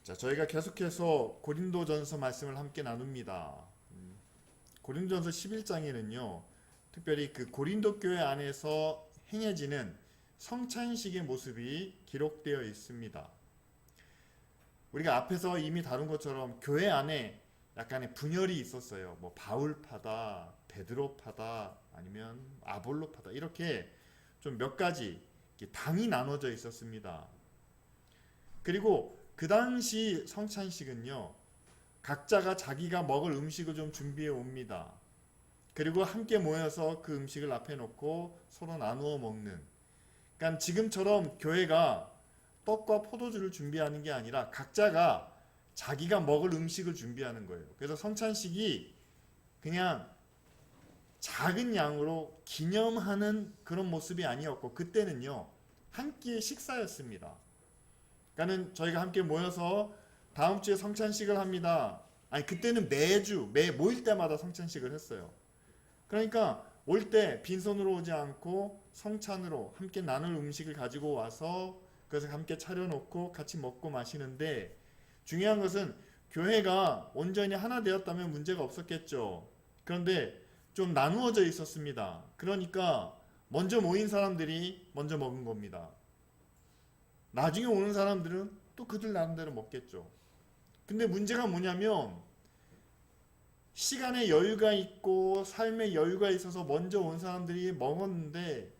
자, 저희가 계속해서 고린도전서 말씀을 함께 나눕니다. 고린도전서 11장에는요, 특별히 그 고린도 교회 안에서 행해지는 성찬식의 모습이 기록되어 있습니다. 우리가 앞에서 이미 다룬 것처럼 교회 안에 약간의 분열이 있었어요. 뭐 바울파다, 베드로파다, 아니면 아볼로파다, 이렇게 좀 몇 가지 당이 나눠져 있었습니다. 그리고 그 당시 성찬식은요, 각자가 자기가 먹을 음식을 좀 준비해 옵니다. 그리고 함께 모여서 그 음식을 앞에 놓고 서로 나누어 먹는. 그러니까 지금처럼 교회가 떡과 포도주를 준비하는 게 아니라 각자가 자기가 먹을 음식을 준비하는 거예요. 그래서 성찬식이 그냥 작은 양으로 기념하는 그런 모습이 아니었고, 그때는요, 한 끼의 식사였습니다. 그러니까는 저희가 함께 모여서 다음 주에 성찬식을 합니다. 아니, 그때는 매주 모일 때마다 성찬식을 했어요. 그러니까 올 때 빈손으로 오지 않고 성찬으로 함께 나눌 음식을 가지고 와서 그래서 함께 차려놓고 같이 먹고 마시는데, 중요한 것은 교회가 온전히 하나 되었다면 문제가 없었겠죠. 그런데 좀 나누어져 있었습니다. 그러니까 먼저 모인 사람들이 먼저 먹은 겁니다. 나중에 오는 사람들은 또 그들 나름대로 먹겠죠. 근데 문제가 뭐냐면, 시간의 여유가 있고 삶의 여유가 있어서 먼저 온 사람들이 먹었는데,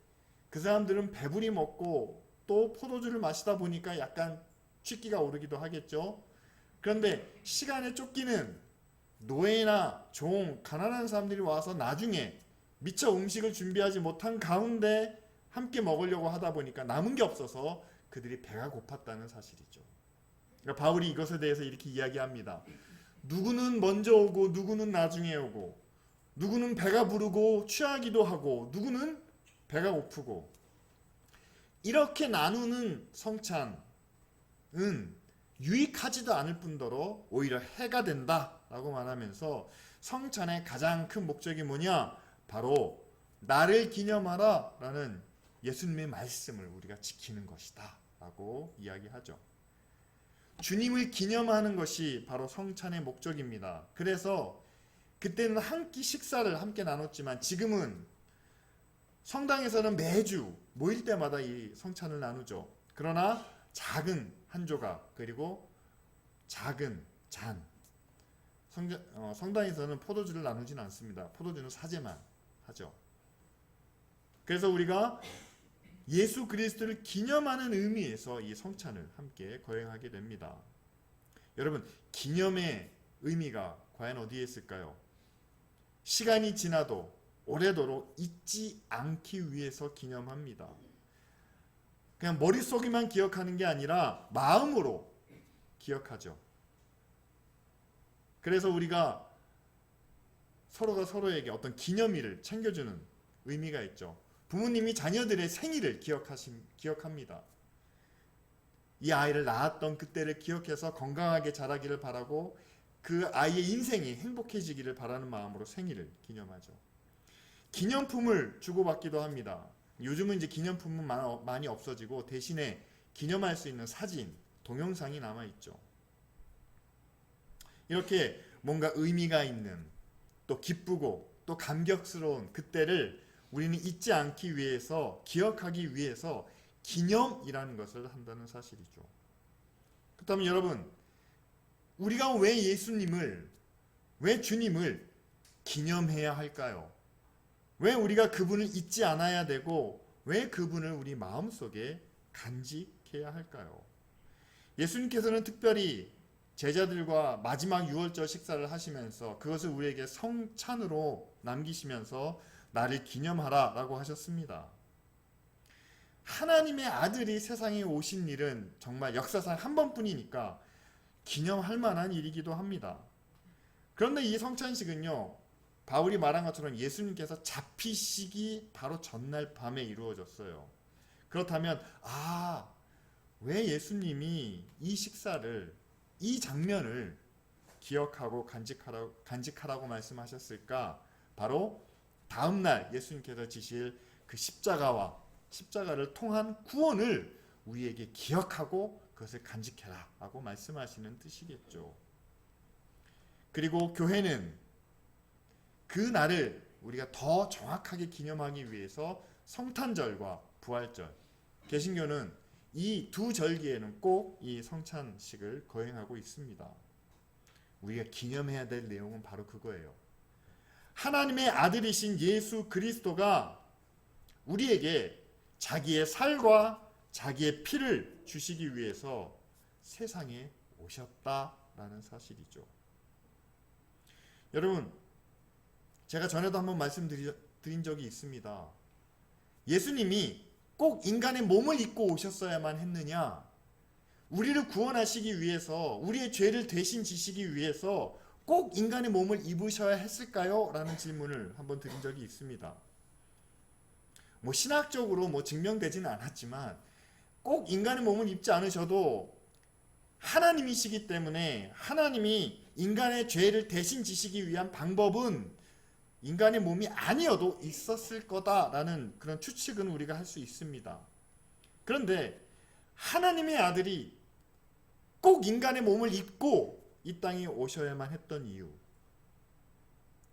그 사람들은 배부리 먹고 또 포도주를 마시다 보니까 약간 취기가 오르기도 하겠죠. 그런데 시간에 쫓기는 노예나 종, 가난한 사람들이 와서 나중에 미처 음식을 준비하지 못한 가운데 함께 먹으려고 하다 보니까 남은 게 없어서 그들이 배가 고팠다는 사실이죠. 그러니까 바울이 이것에 대해서 이렇게 이야기합니다. 누구는 먼저 오고 누구는 나중에 오고, 누구는 배가 부르고 취하기도 하고, 누구는 배가 고프고, 이렇게 나누는 성찬은 유익하지도 않을 뿐더러 오히려 해가 된다라고 말하면서, 성찬의 가장 큰 목적이 뭐냐? 바로 나를 기념하라 라는 예수님의 말씀을 우리가 지키는 것이다 라고 이야기하죠. 주님을 기념하는 것이 바로 성찬의 목적입니다. 그래서 그때는 한 끼 식사를 함께 나눴지만, 지금은 성당에서는 매주 모일 때마다 이 성찬을 나누죠. 그러나 작은 한 조각, 그리고 작은 잔. 성당에서는 포도주를 나누진 않습니다. 포도주는 사제만 하죠. 그래서 우리가 예수 그리스도를 기념하는 의미에서 이 성찬을 함께 거행하게 됩니다. 여러분, 기념의 의미가 과연 어디에 있을까요? 시간이 지나도 오래도록 잊지 않기 위해서 기념합니다. 그냥 머릿속에만 기억하는 게 아니라 마음으로 기억하죠. 그래서 우리가 서로가 서로에게 어떤 기념일을 챙겨주는 의미가 있죠. 부모님이 자녀들의 생일을 기억합니다. 이 아이를 낳았던 그때를 기억해서 건강하게 자라기를 바라고, 그 아이의 인생이 행복해지기를 바라는 마음으로 생일을 기념하죠. 기념품을 주고받기도 합니다. 요즘은 이제 기념품은 많이 없어지고 대신에 기념할 수 있는 사진, 동영상이 남아있죠. 이렇게 뭔가 의미가 있는, 또 기쁘고 또 감격스러운 그때를 우리는 잊지 않기 위해서, 기억하기 위해서 기념이라는 것을 한다는 사실이죠. 그렇다면 여러분, 우리가 왜 예수님을, 왜 주님을 기념해야 할까요? 왜 우리가 그분을 잊지 않아야 되고, 왜 그분을 우리 마음속에 간직해야 할까요? 예수님께서는 특별히 제자들과 마지막 유월절 식사를 하시면서 그것을 우리에게 성찬으로 남기시면서 나를 기념하라 라고 하셨습니다. 하나님의 아들이 세상에 오신 일은 정말 역사상 한 번뿐이니까 기념할 만한 일이기도 합니다. 그런데 이 성찬식은요, 바울이 말한 것처럼 예수님께서 잡히시기 바로 전날 밤에 이루어졌어요. 그렇다면 왜 예수님이 이 식사를, 이 장면을 기억하고 간직하라고 말씀하셨을까? 바로 다음날 예수님께서 지실 그 십자가를 통한 구원을 우리에게 기억하고 그것을 간직해라 라고 말씀하시는 뜻이겠죠. 그리고 교회는 그 날을 우리가 더 정확하게 기념하기 위해서 성탄절과 부활절, 개신교는 이 두 절기에는 꼭 이 성찬식을 거행하고 있습니다. 우리가 기념해야 될 내용은 바로 그거예요. 하나님의 아들이신 예수 그리스도가 우리에게 자기의 살과 자기의 피를 주시기 위해서 세상에 오셨다라는 사실이죠. 여러분, 제가 전에도 한번 말씀드린 적이 있습니다. 예수님이 꼭 인간의 몸을 입고 오셨어야만 했느냐? 우리를 구원하시기 위해서, 우리의 죄를 대신 지시기 위해서 꼭 인간의 몸을 입으셔야 했을까요? 라는 질문을 한번 드린 적이 있습니다. 신학적으로 증명되지는 않았지만 꼭 인간의 몸을 입지 않으셔도 하나님이시기 때문에 하나님이 인간의 죄를 대신 지시기 위한 방법은 인간의 몸이 아니어도 있었을 거다라는 그런 추측은 우리가 할 수 있습니다. 그런데 하나님의 아들이 꼭 인간의 몸을 입고 이 땅에 오셔야만 했던 이유,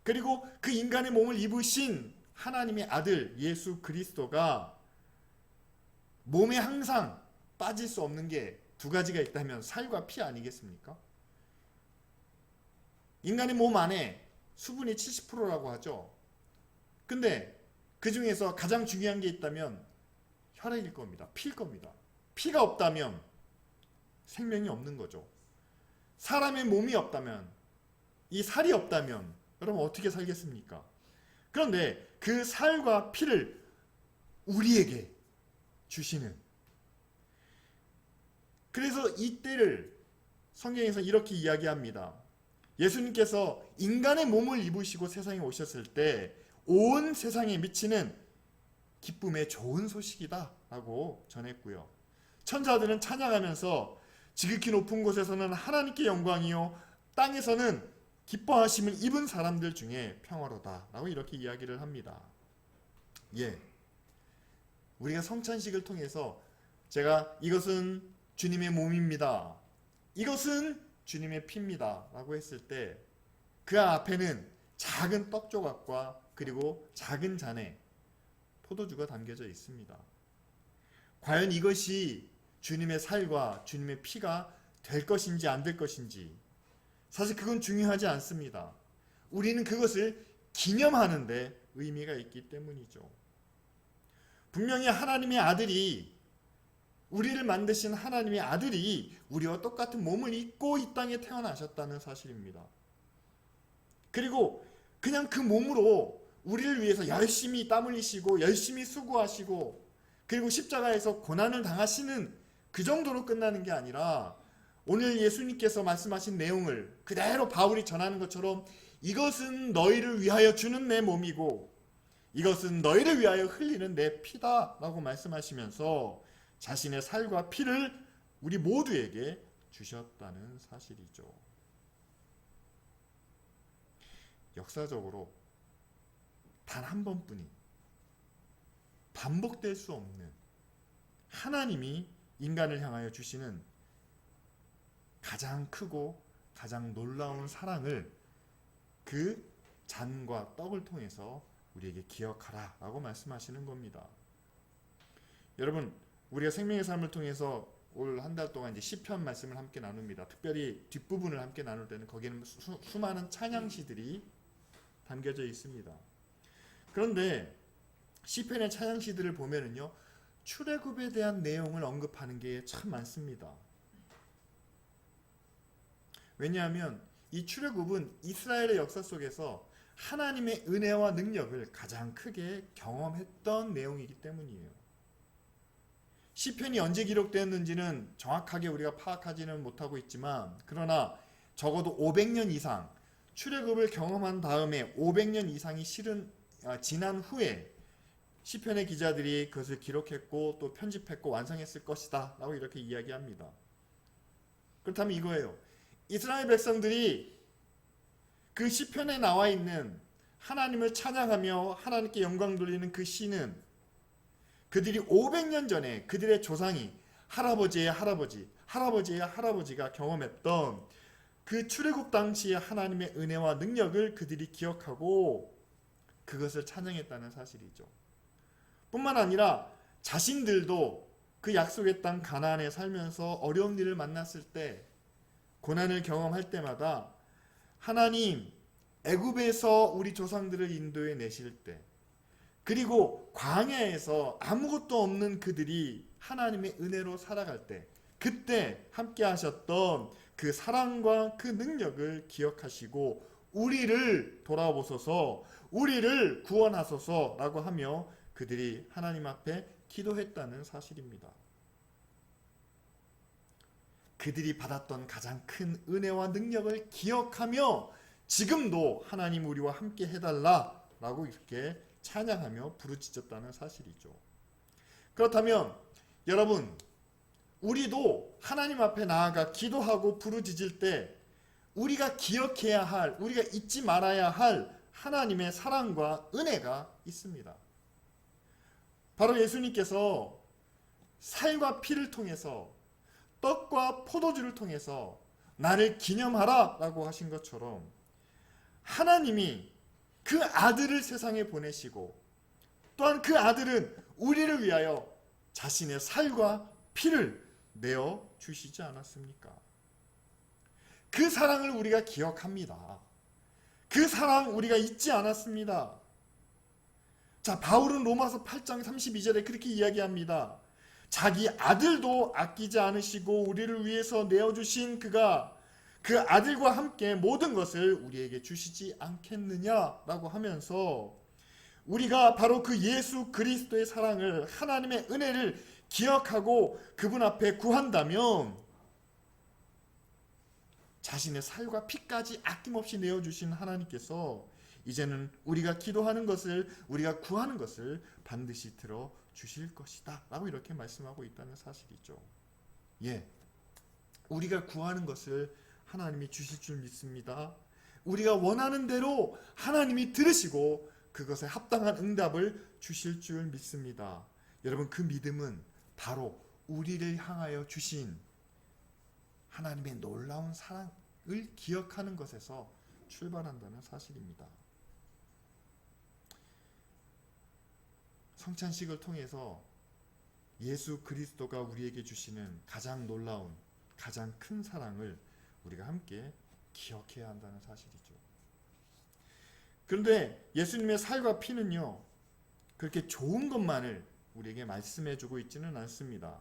그리고 그 인간의 몸을 입으신 하나님의 아들 예수 그리스도가 몸에 항상 빠질 수 없는 게 두 가지가 있다면 살과 피 아니겠습니까? 인간의 몸 안에 수분이 70%라고 하죠. 근데 그 중에서 가장 중요한 게 있다면 혈액일 겁니다. 피일 겁니다. 피가 없다면 생명이 없는 거죠. 사람의 몸이 없다면, 이 살이 없다면 여러분 어떻게 살겠습니까? 그런데 그 살과 피를 우리에게 주시는, 그래서 이때를 성경에서 이렇게 이야기합니다. 예수님께서 인간의 몸을 입으시고 세상에 오셨을 때 온 세상에 미치는 기쁨의 좋은 소식이다 라고 전했고요. 천사들은 찬양하면서 지극히 높은 곳에서는 하나님께 영광이요 땅에서는 기뻐하심을 입은 사람들 중에 평화로다 라고 이렇게 이야기를 합니다. 우리가 성찬식을 통해서 제가 이것은 주님의 몸입니다, 이것은 주님의 피입니다 라고 했을 때 그 앞에는 작은 떡 조각과 그리고 작은 잔에 포도주가 담겨져 있습니다. 과연 이것이 주님의 살과 주님의 피가 될 것인지 안 될 것인지 사실 그건 중요하지 않습니다. 우리는 그것을 기념하는 데 의미가 있기 때문이죠. 분명히 하나님의 아들이, 우리를 만드신 하나님의 아들이 우리와 똑같은 몸을 입고 이 땅에 태어나셨다는 사실입니다. 그리고 그냥 그 몸으로 우리를 위해서 열심히 땀 흘리시고 열심히 수고하시고 그리고 십자가에서 고난을 당하시는 그 정도로 끝나는 게 아니라 오늘 예수님께서 말씀하신 내용을 그대로 바울이 전하는 것처럼 이것은 너희를 위하여 주는 내 몸이고 이것은 너희를 위하여 흘리는 내 피다 라고 말씀하시면서 자신의 살과 피를 우리 모두에게 주셨다는 사실이죠. 역사적으로 단 한 번뿐인 반복될 수 없는 하나님이 인간을 향하여 주시는 가장 크고 가장 놀라운 사랑을 그 잔과 떡을 통해서 우리에게 기억하라 라고 말씀하시는 겁니다. 여러분, 우리가 생명의 삶을 통해서 올 한 달 동안 이제 시편 말씀을 함께 나눕니다. 특별히 뒷부분을 함께 나눌 때는 거기에는 수많은 찬양시들이 담겨져 있습니다. 그런데 시편의 찬양시들을 보면은요, 출애굽에 대한 내용을 언급하는 게 참 많습니다. 왜냐하면 이 출애굽은 이스라엘의 역사 속에서 하나님의 은혜와 능력을 가장 크게 경험했던 내용이기 때문이에요. 시편이 언제 기록되었는지는 정확하게 우리가 파악하지는 못하고 있지만, 그러나 적어도 500년 이상, 출애굽을 경험한 다음에 500년 이상이 지난 후에 시편의 기자들이 그것을 기록했고 또 편집했고 완성했을 것이다 라고 이렇게 이야기합니다. 그렇다면 이거예요. 이스라엘 백성들이 그 시편에 나와 있는 하나님을 찬양하며 하나님께 영광 돌리는 그 시는 그들이 500년 전에 그들의 조상이 할아버지의 할아버지가 경험했던 그 출애굽 당시의 하나님의 은혜와 능력을 그들이 기억하고 그것을 찬양했다는 사실이죠. 뿐만 아니라 자신들도 그 약속의 땅 가나안에 살면서 어려운 일을 만났을 때, 고난을 경험할 때마다 하나님, 애굽에서 우리 조상들을 인도해 내실 때, 그리고 광야에서 아무것도 없는 그들이 하나님의 은혜로 살아갈 때, 그때 함께 하셨던 그 사랑과 그 능력을 기억하시고 우리를 돌아보소서, 우리를 구원하소서 라고 하며 그들이 하나님 앞에 기도했다는 사실입니다. 그들이 받았던 가장 큰 은혜와 능력을 기억하며 지금도 하나님 우리와 함께 해달라 라고 이렇게 찬양하며 부르짖었다는 사실이죠. 그렇다면 여러분, 우리도 하나님 앞에 나아가 기도하고 부르짖을 때 우리가 기억해야 할, 우리가 잊지 말아야 할 하나님의 사랑과 은혜가 있습니다. 바로 예수님께서 살과 피를 통해서, 떡과 포도주를 통해서 나를 기념하라 라고 하신 것처럼 하나님이 그 아들을 세상에 보내시고 또한 그 아들은 우리를 위하여 자신의 살과 피를 내어 주시지 않았습니까? 그 사랑을 우리가 기억합니다. 그 사랑 우리가 잊지 않았습니다. 자, 바울은 로마서 8장 32절에 그렇게 이야기합니다. 자기 아들도 아끼지 않으시고 우리를 위해서 내어주신 그가 그 아들과 함께 모든 것을 우리에게 주시지 않겠느냐라고 하면서 우리가 바로 그 예수 그리스도의 사랑을, 하나님의 은혜를 기억하고 그분 앞에 구한다면 자신의 살과 피까지 아낌없이 내어주신 하나님께서 이제는 우리가 기도하는 것을, 우리가 구하는 것을 반드시 들어주실 것이다 라고 이렇게 말씀하고 있다는 사실이죠. 예, 우리가 구하는 것을 하나님이 주실 줄 믿습니다. 우리가 원하는 대로 하나님이 들으시고 그것에 합당한 응답을 주실 줄 믿습니다. 여러분, 그 믿음은 바로 우리를 향하여 주신 하나님의 놀라운 사랑을 기억하는 것에서 출발한다는 사실입니다. 성찬식을 통해서 예수 그리스도가 우리에게 주시는 가장 놀라운, 가장 큰 사랑을 우리가 함께 기억해야 한다는 사실이죠. 그런데 예수님의 살과 피는요, 그렇게 좋은 것만을 우리에게 말씀해주고 있지는 않습니다.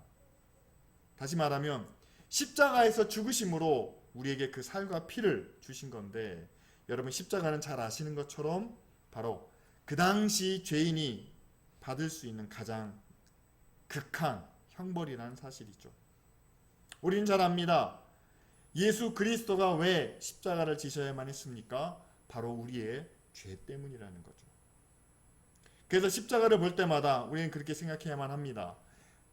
다시 말하면 십자가에서 죽으심으로 우리에게 그 살과 피를 주신 건데, 여러분, 십자가는 잘 아시는 것처럼 바로 그 당시 죄인이 받을 수 있는 가장 극한 형벌이라는 사실이죠. 우린 잘 압니다. 예수 그리스도가 왜 십자가를 지셔야만 했습니까? 바로 우리의 죄 때문이라는 거죠. 그래서 십자가를 볼 때마다 우리는 그렇게 생각해야만 합니다.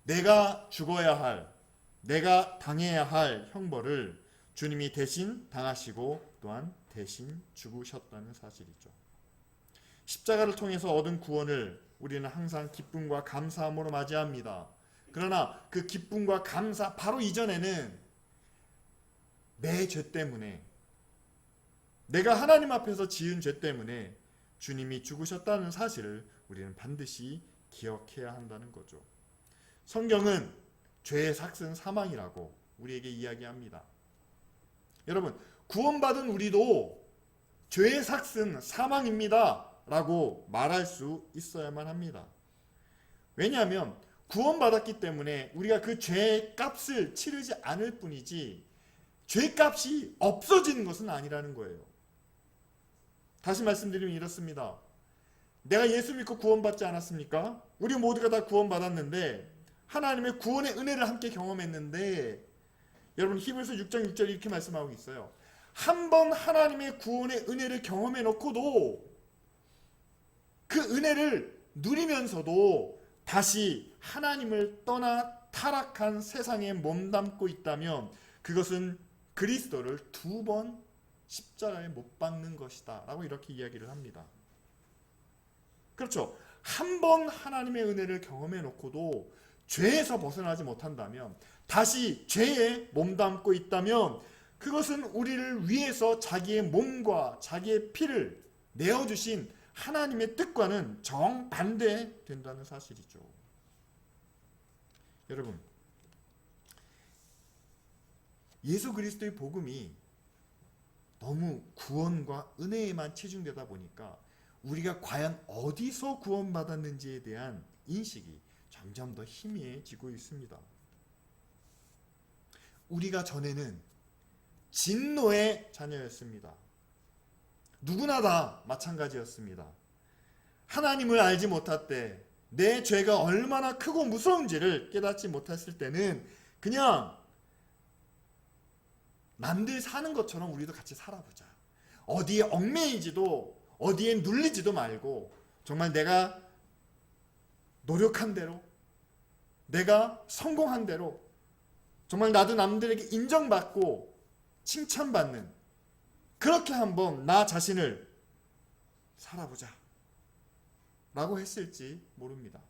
내가 죽어야 할, 내가 당해야 할 형벌을 주님이 대신 당하시고 또한 대신 죽으셨다는 사실이죠. 십자가를 통해서 얻은 구원을 우리는 항상 기쁨과 감사함으로 맞이합니다. 그러나 그 기쁨과 감사 바로 이전에는 내 죄 때문에, 내가 하나님 앞에서 지은 죄 때문에 주님이 죽으셨다는 사실을 우리는 반드시 기억해야 한다는 거죠. 성경은 죄의 삭은 사망이라고 우리에게 이야기합니다. 여러분, 구원받은 우리도 죄의 삭은 사망입니다 라고 말할 수 있어야만 합니다. 왜냐하면 구원받았기 때문에 우리가 그 죄의 값을 치르지 않을 뿐이지 죄값이 없어지는 것은 아니라는 거예요. 다시 말씀드리면 이렇습니다. 내가 예수 믿고 구원받지 않았습니까? 우리 모두가 다 구원받았는데 하나님의 구원의 은혜를 함께 경험했는데, 여러분, 히브리서 6장 6절에 이렇게 말씀하고 있어요. 한 번 하나님의 구원의 은혜를 경험해 놓고도 그 은혜를 누리면서도 다시 하나님을 떠나 타락한 세상에 몸담고 있다면 그것은 그리스도를 2번 십자가에 못 박는 것이다 라고 이렇게 이야기를 합니다. 그렇죠. 한 번 하나님의 은혜를 경험해 놓고도 죄에서 벗어나지 못한다면, 다시 죄에 몸담고 있다면 그것은 우리를 위해서 자기의 몸과 자기의 피를 내어주신 하나님의 뜻과는 정반대된다는 사실이죠. 여러분, 예수 그리스도의 복음이 너무 구원과 은혜에만 치중되다 보니까 우리가 과연 어디서 구원받았는지에 대한 인식이 점점 더 희미해지고 있습니다. 우리가 전에는 진노의 자녀였습니다. 누구나 다 마찬가지였습니다. 하나님을 알지 못할 때, 내 죄가 얼마나 크고 무서운지를 깨닫지 못했을 때는 그냥 남들 사는 것처럼 우리도 같이 살아보자. 어디에 얽매이지도, 어디에 눌리지도 말고 정말 내가 노력한 대로, 내가 성공한 대로, 정말 나도 남들에게 인정받고 칭찬받는, 그렇게 한번 나 자신을 살아보자 라고 했을지 모릅니다.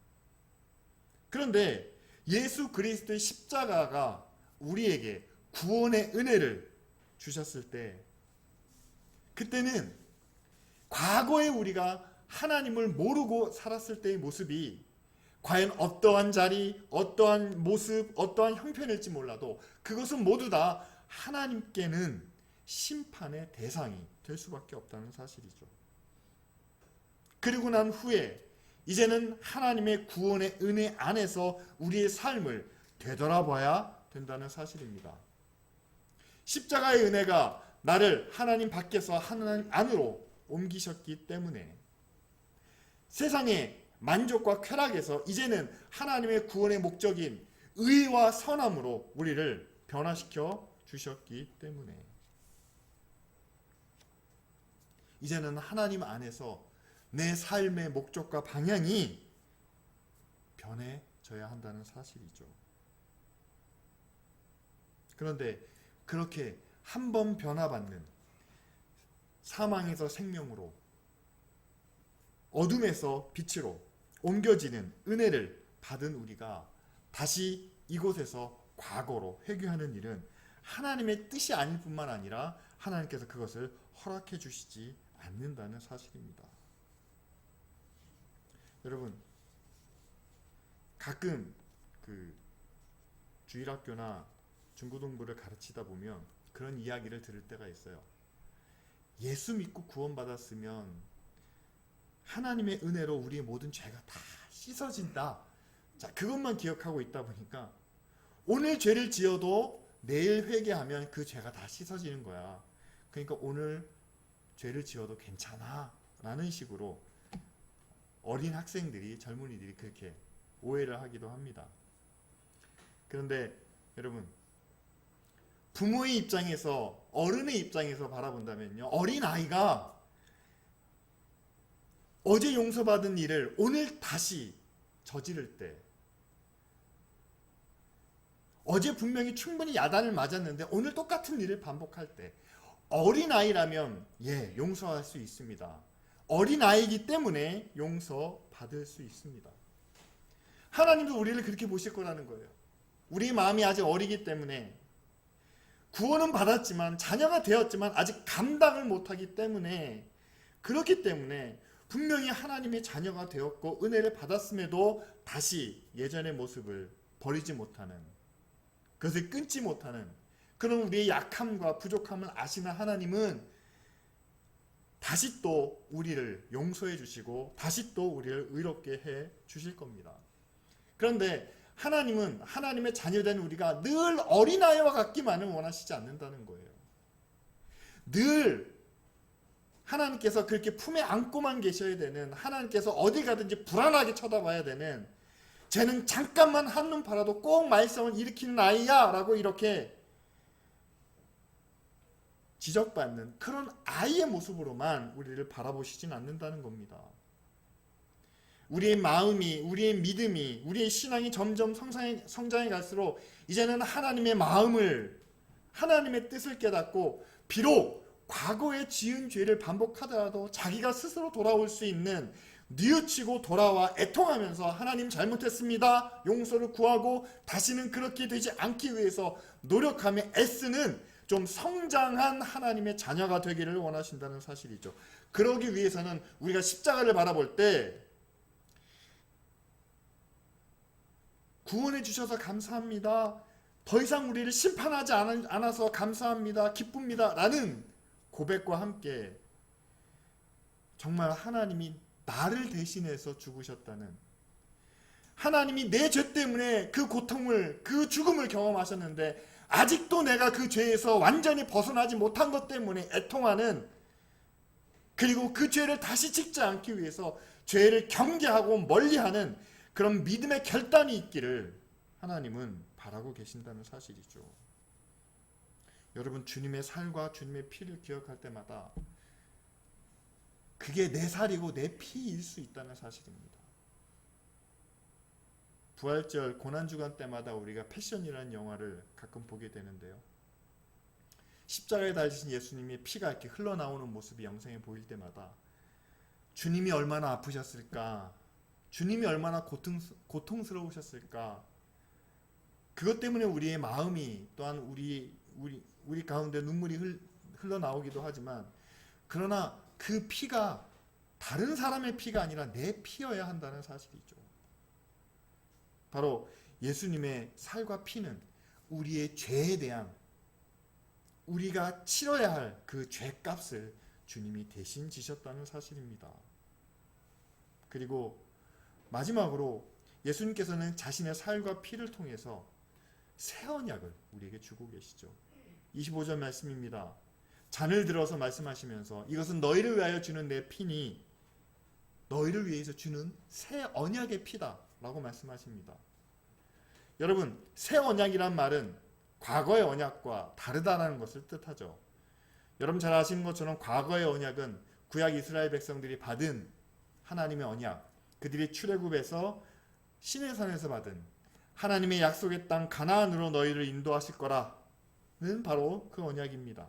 그런데 예수 그리스도의 십자가가 우리에게 구원의 은혜를 주셨을 때, 그때는 과거에 우리가 하나님을 모르고 살았을 때의 모습이 과연 어떠한 자리, 어떠한 모습, 어떠한 형편일지 몰라도 그것은 모두 다 하나님께는 심판의 대상이 될 수밖에 없다는 사실이죠. 그리고 난 후에 이제는 하나님의 구원의 은혜 안에서 우리의 삶을 되돌아봐야 된다는 사실입니다. 십자가의 은혜가 나를 하나님 밖에서 하나님 안으로 옮기셨기 때문에 세상의 만족과 쾌락에서 이제는 하나님의 구원의 목적인 의와 선함으로 우리를 변화시켜 주셨기 때문에 이제는 하나님 안에서 내 삶의 목적과 방향이 변해져야 한다는 사실이죠. 그런데 그렇게 한 번 변화받는, 사망에서 생명으로, 어둠에서 빛으로 옮겨지는 은혜를 받은 우리가 다시 이곳에서 과거로 회귀하는 일은 하나님의 뜻이 아닐 뿐만 아니라 하나님께서 그것을 허락해 주시지 않는다는 사실입니다. 여러분, 가끔 주일학교나 중고등부를 가르치다 보면 그런 이야기를 들을 때가 있어요. 예수 믿고 구원받았으면 하나님의 은혜로 우리의 모든 죄가 다 씻어진다. 자, 그것만 기억하고 있다 보니까 오늘 죄를 지어도 내일 회개하면 그 죄가 다 씻어지는 거야. 그러니까 오늘 죄를 지어도 괜찮아 라는 식으로 어린 학생들이, 젊은이들이 그렇게 오해를 하기도 합니다. 그런데 여러분, 부모의 입장에서, 어른의 입장에서 바라본다면요, 어린아이가 어제 용서받은 일을 오늘 다시 저지를 때, 어제 분명히 충분히 야단을 맞았는데 오늘 똑같은 일을 반복할 때, 어린아이라면 용서할 수 있습니다. 어린아이이기 때문에 용서받을 수 있습니다. 하나님도 우리를 그렇게 보실 거라는 거예요. 우리 마음이 아직 어리기 때문에, 구원은 받았지만, 자녀가 되었지만 아직 감당을 못하기 때문에, 그렇기 때문에 분명히 하나님의 자녀가 되었고 은혜를 받았음에도 다시 예전의 모습을 버리지 못하는, 그것을 끊지 못하는 그런 우리의 약함과 부족함을 아시는 하나님은 다시 또 우리를 용서해 주시고 다시 또 우리를 의롭게 해 주실 겁니다. 그런데 하나님은 하나님의 자녀된 우리가 늘 어린아이와 같기만을 원하시지 않는다는 거예요. 늘 하나님께서 그렇게 품에 안고만 계셔야 되는, 하나님께서 어디 가든지 불안하게 쳐다봐야 되는, 쟤는 잠깐만 한눈 팔아도 꼭 말썽을 일으키는 아이야 라고 이렇게 지적받는 그런 아이의 모습으로만 우리를 바라보시진 않는다는 겁니다. 우리의 마음이, 우리의 믿음이, 우리의 신앙이 점점 성장해 갈수록 이제는 하나님의 마음을, 하나님의 뜻을 깨닫고 비록 과거에 지은 죄를 반복하더라도 자기가 스스로 돌아올 수 있는 뉘우치고 돌아와 애통하면서 하나님 잘못했습니다, 용서를 구하고 다시는 그렇게 되지 않기 위해서 노력하며 애쓰는 좀 성장한 하나님의 자녀가 되기를 원하신다는 사실이죠. 그러기 위해서는 우리가 십자가를 바라볼 때 구원해 주셔서 감사합니다, 더 이상 우리를 심판하지 않아서 감사합니다, 기쁩니다 라는 고백과 함께 정말 하나님이 나를 대신해서 죽으셨다는, 하나님이 내 죄 때문에 그 고통을, 그 죽음을 경험하셨는데 아직도 내가 그 죄에서 완전히 벗어나지 못한 것 때문에 애통하는, 그리고 그 죄를 다시 짓지 않기 위해서 죄를 경계하고 멀리하는 그런 믿음의 결단이 있기를 하나님은 바라고 계신다는 사실이죠. 여러분, 주님의 살과 주님의 피를 기억할 때마다 그게 내 살이고 내 피일 수 있다는 사실입니다. 부활절 고난주간 때마다 우리가 패션이라는 영화를 가끔 보게 되는데요, 십자가에 달리신 예수님의 피가 이렇게 흘러나오는 모습이 영상에 보일 때마다 주님이 얼마나 아프셨을까, 주님이 얼마나 고통스러우셨을까, 그것 때문에 우리의 마음이, 또한 우리 가운데 눈물이 흘러나오기도 하지만, 그러나 그 피가 다른 사람의 피가 아니라 내 피여야 한다는 사실이죠. 바로 예수님의 살과 피는 우리의 죄에 대한, 우리가 치러야 할 그 죄값을 주님이 대신 지셨다는 사실입니다. 그리고 마지막으로 예수님께서는 자신의 살과 피를 통해서 새 언약을 우리에게 주고 계시죠. 25절 말씀입니다. 잔을 들어서 말씀하시면서 이것은 너희를 위하여 주는 내 피니 너희를 위해서 주는 새 언약의 피다 라고 말씀하십니다. 여러분, 새 언약이란 말은 과거의 언약과 다르다는 것을 뜻하죠. 여러분 잘 아시는 것처럼 과거의 언약은 구약 이스라엘 백성들이 받은 하나님의 언약, 그들이 출애굽에서 시내산에서 받은 하나님의 약속의 땅 가나안으로 너희를 인도하실 거라는 바로 그 언약입니다.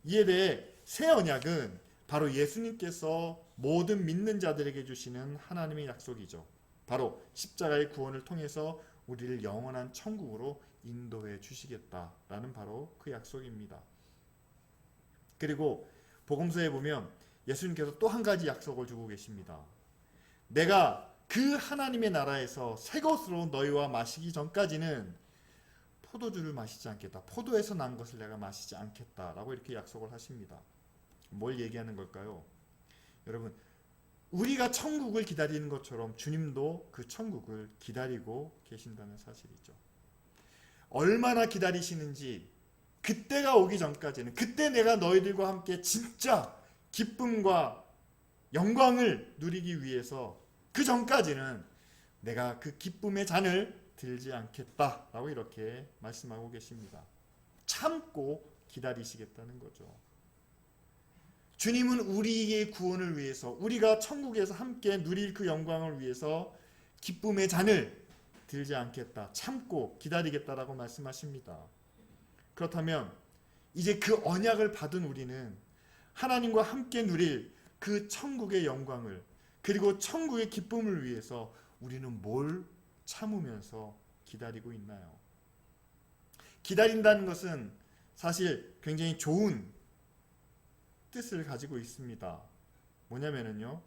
이에 대해 새 언약은 바로 예수님께서 모든 믿는 자들에게 주시는 하나님의 약속이죠. 바로 십자가의 구원을 통해서 우리를 영원한 천국으로 인도해 주시겠다라는 바로 그 약속입니다. 그리고 복음서에 보면 예수님께서 또 한 가지 약속을 주고 계십니다. 내가 그 하나님의 나라에서 새 것으로 너희와 마시기 전까지는 포도주를 마시지 않겠다, 포도에서 난 것을 내가 마시지 않겠다라고 이렇게 약속을 하십니다. 뭘 얘기하는 걸까요? 여러분, 우리가 천국을 기다리는 것처럼 주님도 그 천국을 기다리고 계신다는 사실이죠. 얼마나 기다리시는지, 그때가 오기 전까지는, 그때 내가 너희들과 함께 진짜 기쁨과 영광을 누리기 위해서 그 전까지는 내가 그 기쁨의 잔을 들지 않겠다라고 이렇게 말씀하고 계십니다. 참고 기다리시겠다는 거죠. 주님은 우리의 구원을 위해서, 우리가 천국에서 함께 누릴 그 영광을 위해서 기쁨의 잔을 들지 않겠다, 참고 기다리겠다라고 말씀하십니다. 그렇다면 이제 그 언약을 받은 우리는 하나님과 함께 누릴 그 천국의 영광을, 그리고 천국의 기쁨을 위해서 우리는 뭘 참으면서 기다리고 있나요? 기다린다는 것은 사실 굉장히 좋은 뜻을 가지고 있습니다. 뭐냐면요,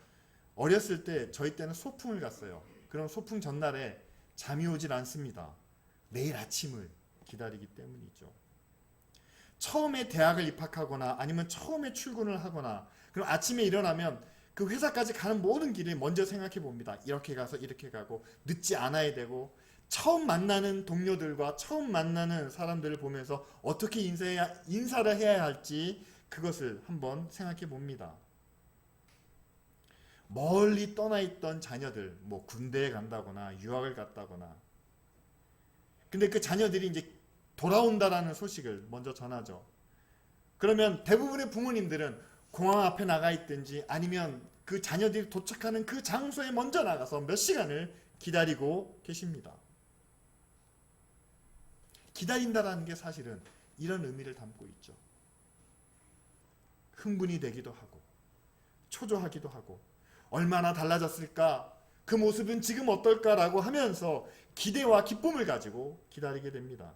어렸을 때 저희 때는 소풍을 갔어요. 그럼 소풍 전날에 잠이 오질 않습니다. 내일 아침을 기다리기 때문이죠. 처음에 대학을 입학하거나 아니면 처음에 출근을 하거나, 그럼 아침에 일어나면 그 회사까지 가는 모든 길을 먼저 생각해 봅니다. 이렇게 가서 이렇게 가고, 늦지 않아야 되고, 처음 만나는 동료들과 처음 만나는 사람들을 보면서 어떻게 인사를 해야 할지 그것을 한번 생각해 봅니다. 멀리 떠나 있던 자녀들, 뭐 군대에 간다거나 유학을 갔다거나, 근데 그 자녀들이 이제 돌아온다라는 소식을 먼저 전하죠. 그러면 대부분의 부모님들은 공항 앞에 나가 있든지 아니면 그 자녀들이 도착하는 그 장소에 먼저 나가서 몇 시간을 기다리고 계십니다. 기다린다라는 게 사실은 이런 의미를 담고 있죠. 흥분이 되기도 하고, 초조하기도 하고, 얼마나 달라졌을까? 그 모습은 지금 어떨까라고 하면서 기대와 기쁨을 가지고 기다리게 됩니다.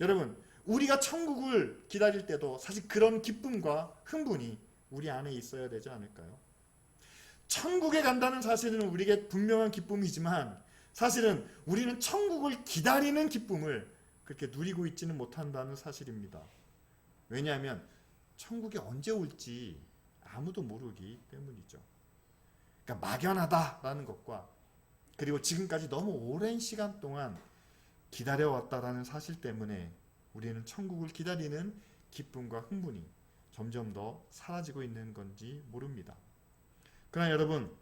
여러분, 우리가 천국을 기다릴 때도 사실 그런 기쁨과 흥분이 우리 안에 있어야 되지 않을까요? 천국에 간다는 사실은 우리에게 분명한 기쁨이지만 사실은 우리는 천국을 기다리는 기쁨을 그렇게 누리고 있지는 못한다는 사실입니다. 왜냐하면 천국이 언제 올지 아무도 모르기 때문이죠. 그러니까 막연하다라는 것과 그리고 지금까지 너무 오랜 시간 동안 기다려왔다라는 사실 때문에 우리는 천국을 기다리는 기쁨과 흥분이 점점 더 사라지고 있는 건지 모릅니다. 그러나 여러분,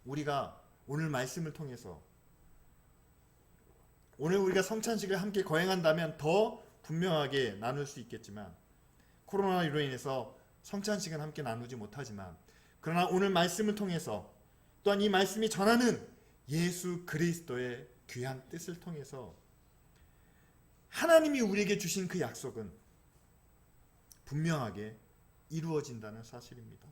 우리가 오늘 말씀을 통해서 오늘 우리가 성찬식을 함께 거행한다면 더 분명하게 나눌 수 있겠지만 코로나로 인해서 성찬식은 함께 나누지 못하지만 그러나 오늘 말씀을 통해서 또한 이 말씀이 전하는 예수 그리스도의 귀한 뜻을 통해서 하나님이 우리에게 주신 그 약속은 분명하게 이루어진다는 사실입니다.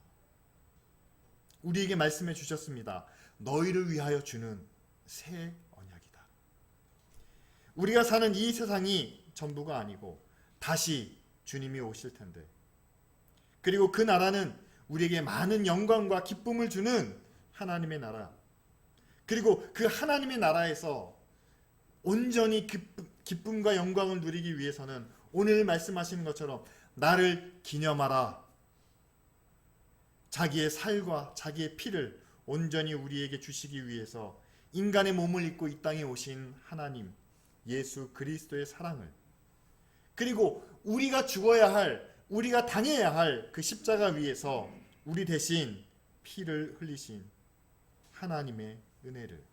우리에게 말씀해 주셨습니다. 너희를 위하여 주는 새 언약이다. 우리가 사는 이 세상이 전부가 아니고 다시 주님이 오실 텐데 그리고 그 나라는 우리에게 많은 영광과 기쁨을 주는 하나님의 나라 그리고 그 하나님의 나라에서 온전히 기쁨과 영광을 누리기 위해서는 오늘 말씀하시는 것처럼 나를 기념하라. 자기의 살과 자기의 피를 온전히 우리에게 주시기 위해서 인간의 몸을 입고 이 땅에 오신 하나님 예수 그리스도의 사랑을 그리고 우리가 죽어야 할 우리가 당해야 할 그 십자가 위에서 우리 대신 피를 흘리신 하나님의 은혜를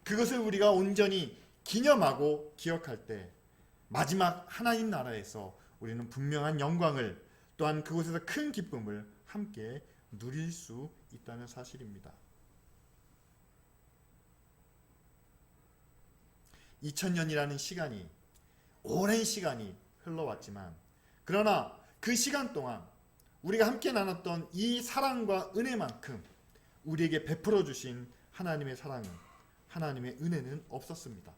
그것을 우리가 온전히 기념하고 기억할 때 마지막 하나님 나라에서 우리는 분명한 영광을 또한 그곳에서 큰 기쁨을 함께 누릴 수 있다는 사실입니다. 2000년이라는 시간이 오랜 시간이 흘러왔지만 그러나 그 시간 동안 우리가 함께 나눴던 이 사랑과 은혜만큼 우리에게 베풀어 주신 하나님의 사랑은 하나님의 은혜는 없었습니다.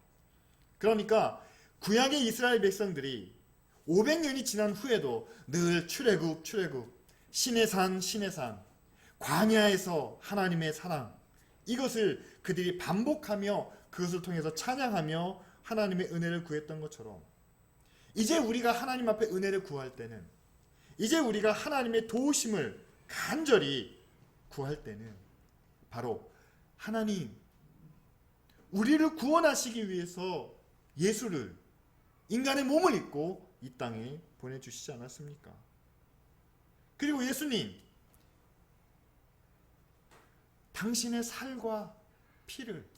그러니까 구약의 이스라엘 백성들이 500년이 지난 후에도 늘 출애굽 신의 산 광야에서 하나님의 사랑 이것을 그들이 반복하며 그것을 통해서 찬양하며 하나님의 은혜를 구했던 것처럼 이제 우리가 하나님 앞에 은혜를 구할 때는 이제 우리가 하나님의 도우심을 간절히 구할 때는 바로 하나님 우리를 구원하시기 위해서 예수를 인간의 몸을 입고 이 땅에 보내주시지 않았습니까? 그리고 예수님 당신의 살과 피를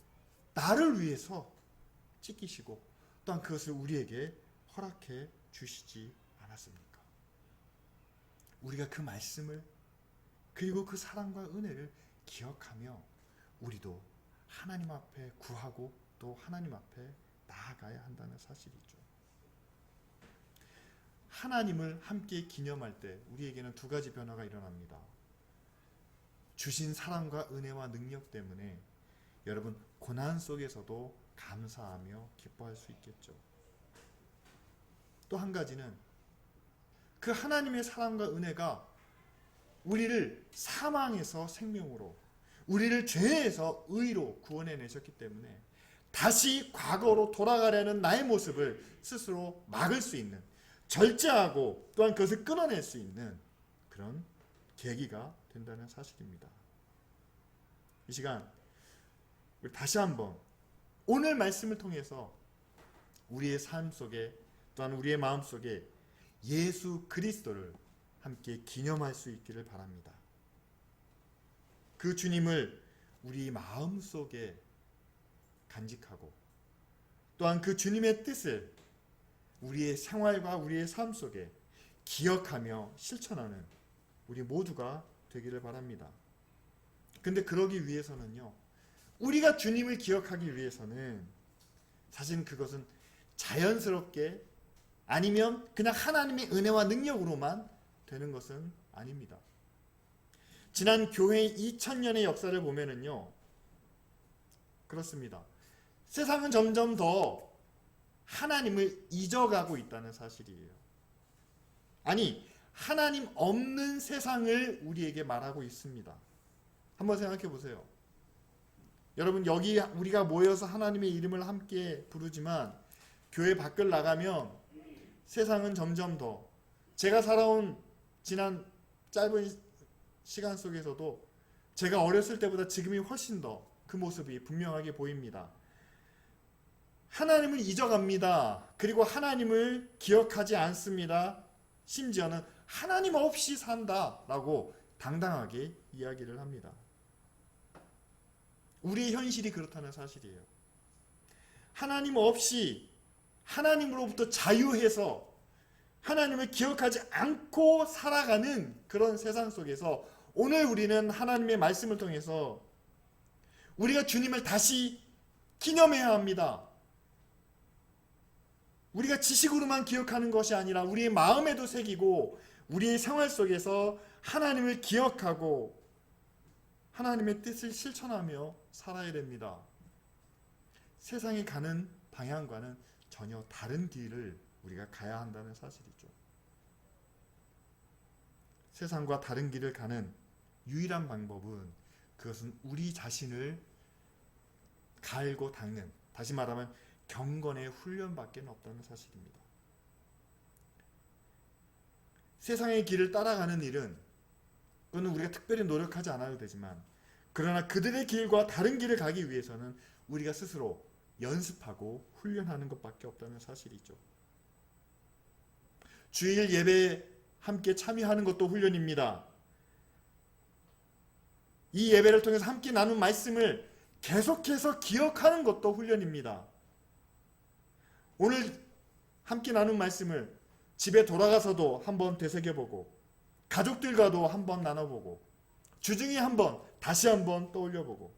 나를 위해서 찢기시고 또한 그것을 우리에게 허락해 주시지 않았습니까? 우리가 그 말씀을 그리고 그 사랑과 은혜를 기억하며 우리도 하나님 앞에 구하고 또 하나님 앞에 나아가야 한다는 사실이죠. 하나님을 함께 기념할 때 우리에게는 두 가지 변화가 일어납니다. 주신 사랑과 은혜와 능력 때문에 여러분 고난 속에서도 감사하며 기뻐할 수 있겠죠. 또 한 가지는 그 하나님의 사랑과 은혜가 우리를 사망에서 생명으로 우리를 죄에서 의로 구원해내셨기 때문에 다시 과거로 돌아가려는 나의 모습을 스스로 막을 수 있는 절제하고 또한 그것을 끊어낼 수 있는 그런 계기가 된다는 사실입니다. 이 시간 우리 다시 한번 오늘 말씀을 통해서 우리의 삶 속에 또한 우리의 마음 속에 예수 그리스도를 함께 기념할 수 있기를 바랍니다. 그 주님을 우리 마음 속에 간직하고 또한 그 주님의 뜻을 우리의 생활과 우리의 삶 속에 기억하며 실천하는 우리 모두가 되기를 바랍니다. 근데 그러기 위해서는요, 우리가 주님을 기억하기 위해서는 사실 그것은 자연스럽게 아니면 그냥 하나님의 은혜와 능력으로만 되는 것은 아닙니다. 지난 교회의 2000년의 역사를 보면은요, 그렇습니다. 세상은 점점 더 하나님을 잊어가고 있다는 사실이에요. 아니, 하나님 없는 세상을 우리에게 말하고 있습니다. 한번 생각해 보세요. 여러분, 여기 우리가 모여서 하나님의 이름을 함께 부르지만 교회 밖을 나가면 세상은 점점 더, 제가 살아온 지난 짧은 시간 속에서도 제가 어렸을 때보다 지금이 훨씬 더 그 모습이 분명하게 보입니다. 하나님을 잊어갑니다. 그리고 하나님을 기억하지 않습니다. 심지어는 하나님 없이 산다라고 당당하게 이야기를 합니다. 우리의 현실이 그렇다는 사실이에요. 하나님 없이 하나님으로부터 자유해서 하나님을 기억하지 않고 살아가는 그런 세상 속에서 오늘 우리는 하나님의 말씀을 통해서 우리가 주님을 다시 기념해야 합니다. 우리가 지식으로만 기억하는 것이 아니라 우리의 마음에도 새기고 우리의 생활 속에서 하나님을 기억하고 하나님의 뜻을 실천하며 살아야 됩니다. 세상이 가는 방향과는 전혀 다른 길을 우리가 가야 한다는 사실이죠. 세상과 다른 길을 가는 유일한 방법은 그것은 우리 자신을 갈고 닦는, 다시 말하면 경건의 훈련밖에 없다는 사실입니다. 세상의 길을 따라가는 일은 그거는 우리가 특별히 노력하지 않아도 되지만, 그러나 그들의 길과 다른 길을 가기 위해서는 우리가 스스로 연습하고 훈련하는 것밖에 없다는 사실이죠. 주일 예배에 함께 참여하는 것도 훈련입니다. 이 예배를 통해서 함께 나눈 말씀을 계속해서 기억하는 것도 훈련입니다. 오늘 함께 나눈 말씀을 집에 돌아가서도 한번 되새겨보고 가족들과도 한번 나눠보고 주중에 한번 다시 한번 떠올려보고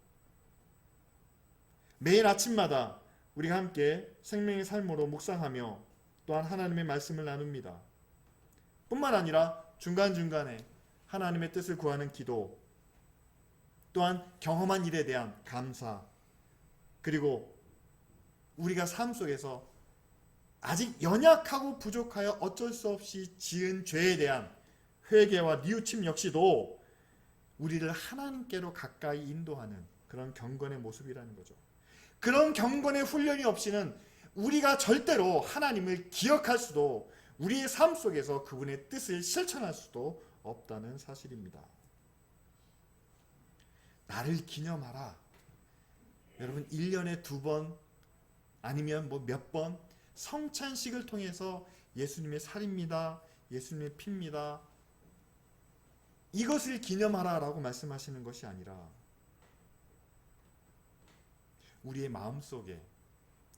매일 아침마다 우리가 함께 생명의 삶으로 묵상하며 또한 하나님의 말씀을 나눕니다. 뿐만 아니라 중간중간에 하나님의 뜻을 구하는 기도, 또한 경험한 일에 대한 감사, 그리고 우리가 삶 속에서 아직 연약하고 부족하여 어쩔 수 없이 지은 죄에 대한 회개와 뉘우침 역시도 우리를 하나님께로 가까이 인도하는 그런 경건의 모습이라는 거죠. 그런 경건의 훈련이 없이는 우리가 절대로 하나님을 기억할 수도 우리의 삶 속에서 그분의 뜻을 실천할 수도 없다는 사실입니다. 나를 기념하라. 여러분, 1년에 2번 아니면 몇 번 성찬식을 통해서 예수님의 살입니다, 예수님의 피입니다, 이것을 기념하라 라고 말씀하시는 것이 아니라 우리의 마음속에,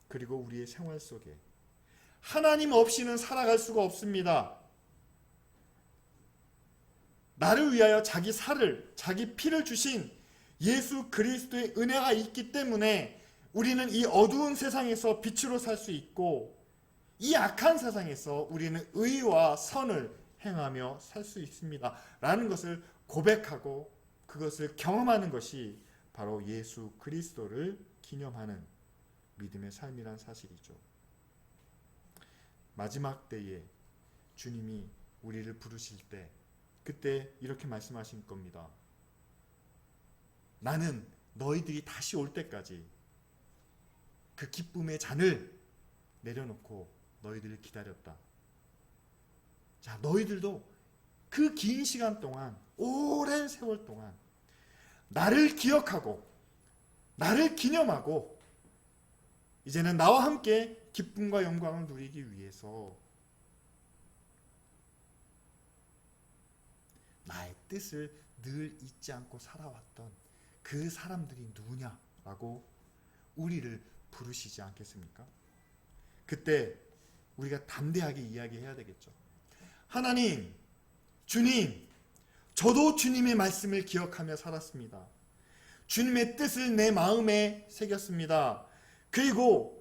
그리고 우리의 생활 속에 하나님 없이는 살아갈 수가 없습니다. 나를 위하여 자기 살을, 자기 피를 주신 예수 그리스도의 은혜가 있기 때문에 우리는 이 어두운 세상에서 빛으로 살 수 있고, 이 악한 세상에서 우리는 의와 선을 행하며 살 수 있습니다 라는 것을 고백하고 그것을 경험하는 것이 바로 예수 그리스도를 기념하는 믿음의 삶이란 사실이죠. 마지막 때에 주님이 우리를 부르실 때 그때 이렇게 말씀하신 겁니다. 나는 너희들이 다시 올 때까지 그 기쁨의 잔을 내려놓고 너희들을 기다렸다. 자, 너희들도 그 긴 시간 동안, 오랜 세월 동안 나를 기억하고 나를 기념하고 이제는 나와 함께 기쁨과 영광을 누리기 위해서 나의 뜻을 늘 잊지 않고 살아왔던 그 사람들이 누구냐라고 우리를 부르시지 않겠습니까? 그때 우리가 담대하게 이야기해야 되겠죠. 하나님, 주님, 저도 주님의 말씀을 기억하며 살았습니다. 주님의 뜻을 내 마음에 새겼습니다. 그리고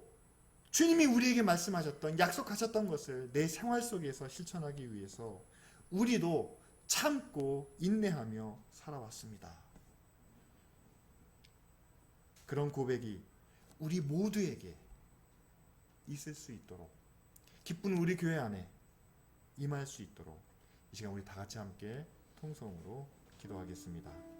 주님이 우리에게 말씀하셨던, 약속하셨던 것을 내 생활 속에서 실천하기 위해서 우리도 참고 인내하며 살아왔습니다. 그런 고백이 우리 모두에게 있을 수 있도록, 기쁜 우리 교회 안에 임할 수 있도록 이 시간 우리 다 같이 함께 통성으로 기도하겠습니다.